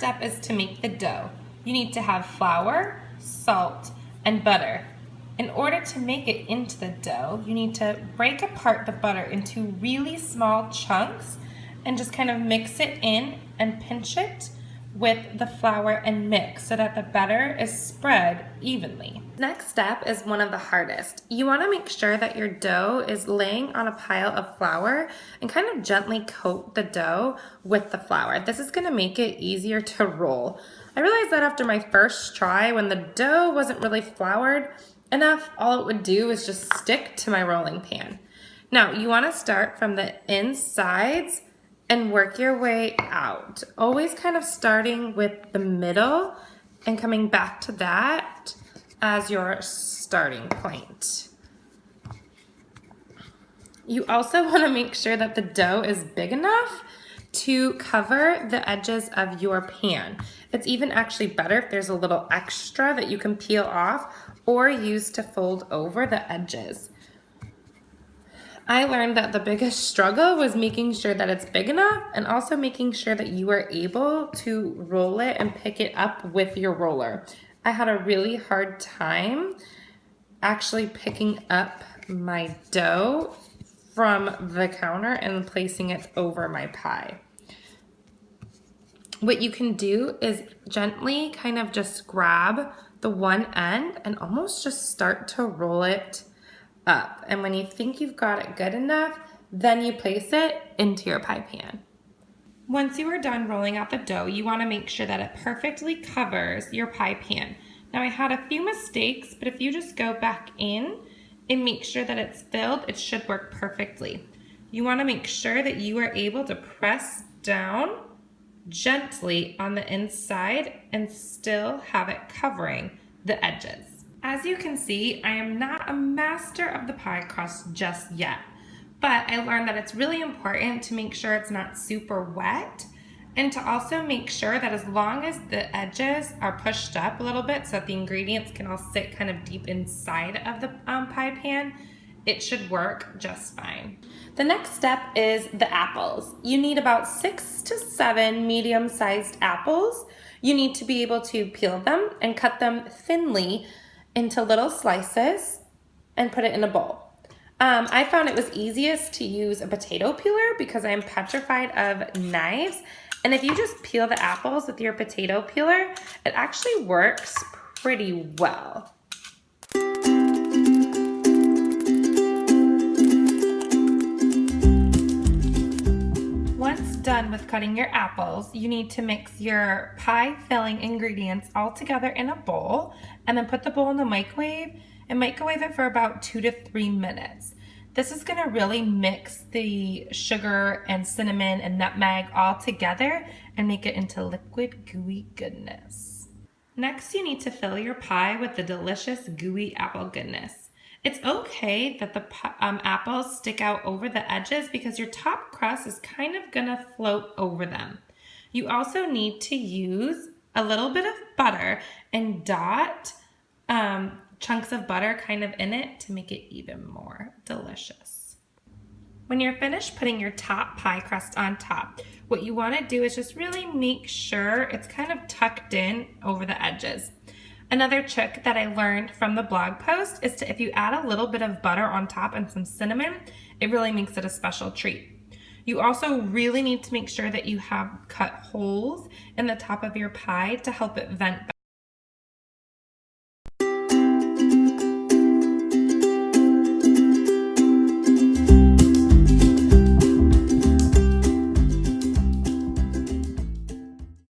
step is to make the dough. You need to have flour, salt, and butter. In order to make it into the dough, you need to break apart the butter into really small chunks and just kind of mix it in and pinch it with the flour and mix so that the batter is spread evenly. Next step is one of the hardest. You want to make sure that your dough is laying on a pile of flour and kind of gently coat the dough with the flour. This is going to make it easier to roll. I realized that after my first try, when the dough wasn't really floured enough, all it would do is just stick to my rolling pan. Now, you want to start from the insides and work your way out. Always kind of starting with the middle and coming back to that as your starting point. You also want to make sure that the dough is big enough to cover the edges of your pan. It's even actually better if there's a little extra that you can peel off or use to fold over the edges. I learned that the biggest struggle was making sure that it's big enough and also making sure that you are able to roll it and pick it up with your roller. I had a really hard time actually picking up my dough from the counter and placing it over my pie. What you can do is gently kind of just grab the one end and almost just start to roll it up. And when you think you've got it good enough, then you place it into your pie pan. Once you are done rolling out the dough, you want to make sure that it perfectly covers your pie pan. Now I had a few mistakes, but if you just go back in and make sure that it's filled, it should work perfectly. You want to make sure that you are able to press down gently on the inside and still have it covering the edges. As you can see, I am not a master of the pie crust just yet, but I learned that it's really important to make sure it's not super wet and to also make sure that as long as the edges are pushed up a little bit so that the ingredients can all sit kind of deep inside of the pie pan, it should work just fine. The next step is the apples. You need about 6 to 7 medium-sized apples. You need to be able to peel them and cut them thinly into little slices and put it in a bowl. I found it was easiest to use a potato peeler because I am petrified of knives. And if you just peel the apples with your potato peeler, it actually works pretty well. Once done with cutting your apples, you need to mix your pie filling ingredients all together in a bowl and then put the bowl in the microwave and microwave it for about 2 to 3 minutes. This is going to really mix the sugar and cinnamon and nutmeg all together and make it into liquid gooey goodness. Next, you need to fill your pie with the delicious gooey apple goodness. It's okay that the apples stick out over the edges because your top crust is kind of going to float over them. You also need to use a little bit of butter and dot chunks of butter kind of in it to make it even more delicious. When you're finished putting your top pie crust on top, what you want to do is just really make sure it's kind of tucked in over the edges. Another trick that I learned from the blog post is if you add a little bit of butter on top and some cinnamon, it really makes it a special treat. You also really need to make sure that you have cut holes in the top of your pie to help it vent